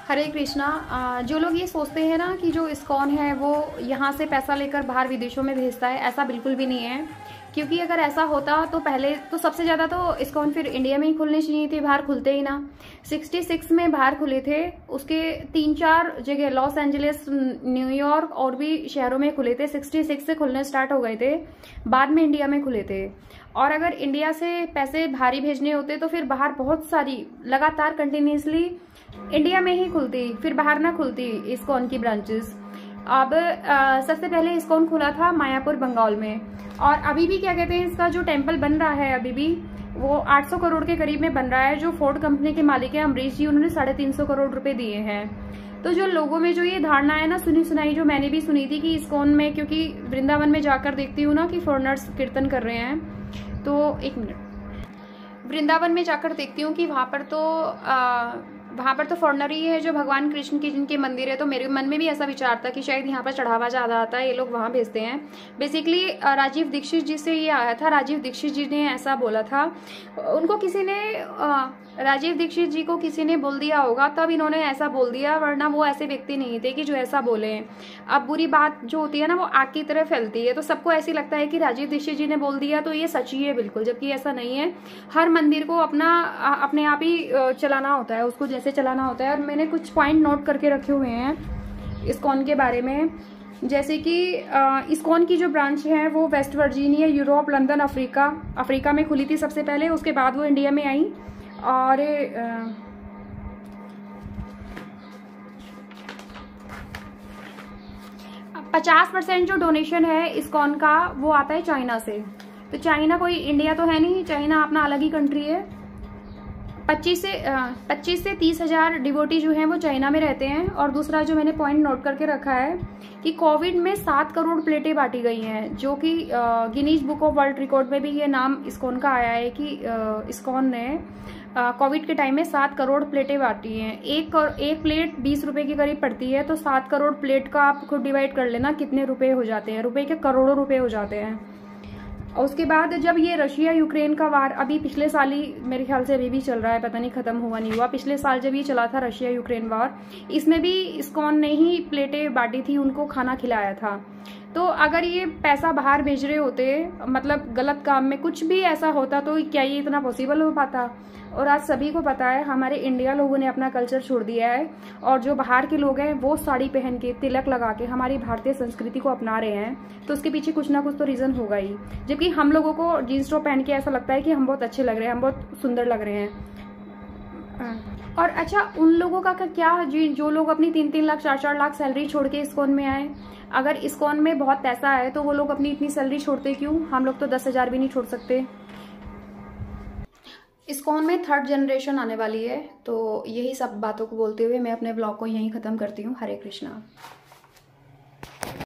हरे कृष्णा। जो लोग ये सोचते हैं ना कि जो इस्कॉन है वो यहाँ से पैसा लेकर बाहर विदेशों में भेजता है, ऐसा बिल्कुल भी नहीं है। क्योंकि अगर ऐसा होता तो पहले तो सबसे ज़्यादा तो इस्कॉन फिर इंडिया में ही खुलने चाहिए थे, बाहर खुलते ही ना। 66 में बाहर खुले थे, उसके 3-4 जगह लॉस एंजलिस, न्यूयॉर्क और भी शहरों में खुले थे। 66 से खुलने स्टार्ट हो गए थे, बाद में इंडिया में खुले थे। और अगर इंडिया से पैसे भारी भेजने होते तो फिर बाहर बहुत सारी लगातार कंटिन्यूसली इंडिया में ही खुलती, फिर बाहर ना खुलती इस्कॉन की ब्रांचेस। अब सबसे पहले इस्कॉन खुला था मायापुर बंगाल में, और अभी भी क्या कहते हैं, इसका जो टेम्पल बन रहा है अभी भी वो 800 करोड़ के करीब में बन रहा है। जो फोर्ड कंपनी के मालिक है अमरीश जी, उन्होंने 350 करोड़ रुपए दिए हैं। तो जो लोगों में जो ये धारणा है ना, सुनी सुनाई, जो मैंने भी सुनी थी कि इस्कॉन में, क्योंकि वृंदावन में जाकर देखती हूँ ना कि फॉरेनर्स कीर्तन कर रहे हैं, तो एक मिनट, वृंदावन में जाकर देखती हूँ कि वहां पर तो फॉरनर ही है जो भगवान कृष्ण की जिनके मंदिर है। तो मेरे मन में भी ऐसा विचार था कि शायद यहाँ पर चढ़ावा ज्यादा आता है, ये लोग वहां भेजते हैं। बेसिकली राजीव दीक्षित जी से ये आया था, राजीव दीक्षित जी ने ऐसा बोला था। उनको किसी ने राजीव दीक्षित जी को किसी ने बोल दिया होगा, तब इन्होंने ऐसा बोल दिया, वरना वो ऐसे व्यक्ति नहीं थे कि जो ऐसा बोले। अब बुरी बात जो होती है ना वो आग की तरह फैलती है, तो सबको ऐसी लगता है कि राजीव दीक्षित जी ने बोल दिया तो ये सच्ची है बिल्कुल, जबकि ऐसा नहीं है। हर मंदिर को अपने आप ही चलाना होता है, उसको जैसे चलाना होता है। और मैंने कुछ पॉइंट नोट करके रखे हुए हैं इस्कॉन के बारे में, जैसे कि इस्कॉन की जो ब्रांच है वो West Virginia, Europe, London, Africa में खुली थी सबसे पहले, उसके बाद वो इंडिया में आई। और 50% जो डोनेशन है इस्कॉन का वो आता है चाइना से। तो चाइना कोई इंडिया तो है नहीं, चाइना अपना अलग ही कंट्री है। 25 से 30 हजार डिवोटी जो हैं वो चाइना में रहते हैं। और दूसरा जो मैंने पॉइंट नोट करके रखा है कि कोविड में 7 करोड़ प्लेटें बांटी गई हैं, जो कि Guinness book of world record में भी ये नाम इस्कॉन का आया है कि इस्कॉन ने कोविड के टाइम में 7 करोड़ प्लेटें बांटी हैं। एक प्लेट 20 रुपए की करीब पड़ती है, तो 7 करोड़ प्लेट का आप खुद डिवाइड कर लेना कितने रुपए हो जाते हैं, रुपए के करोड़ों रुपए हो जाते हैं। और उसके बाद जब ये रशिया यूक्रेन का वार अभी पिछले साल ही मेरे ख्याल से अभी भी चल रहा है, पता नहीं खत्म हुआ नहीं हुआ, पिछले साल जब ये चला था रशिया यूक्रेन वार, इसमें भी इस्कॉन ने ही प्लेटें बांटी थी, उनको खाना खिलाया था। तो अगर ये पैसा बाहर भेज रहे होते, मतलब गलत काम में कुछ भी ऐसा होता, तो क्या ये इतना पॉसिबल हो पाता। और आज सभी को पता है हमारे इंडिया लोगों ने अपना कल्चर छोड़ दिया है, और जो बाहर के लोग हैं वो साड़ी पहन के, तिलक लगा के हमारी भारतीय संस्कृति को अपना रहे हैं। तो उसके पीछे कुछ ना कुछ तो रीजन होगा ही। जबकि हम लोगों को जींस टॉप पहन के ऐसा लगता है कि हम बहुत अच्छे लग रहे हैं, हम बहुत सुंदर लग रहे हैं। और अच्छा, उन लोगों का क्या जो लोग अपनी 3-3 लाख 4-4 लाख सैलरी छोड़ के इस्कॉन में आए, अगर इस्कॉन में बहुत पैसा है तो वो लोग अपनी इतनी सैलरी छोड़ते क्यों? हम लोग तो 10,000 भी नहीं छोड़ सकते। इस्कॉन में 3rd जनरेशन आने वाली है। तो यही सब बातों को बोलते हुए मैं अपने ब्लॉग को यहीं ख़त्म करती हूँ। हरे कृष्णा।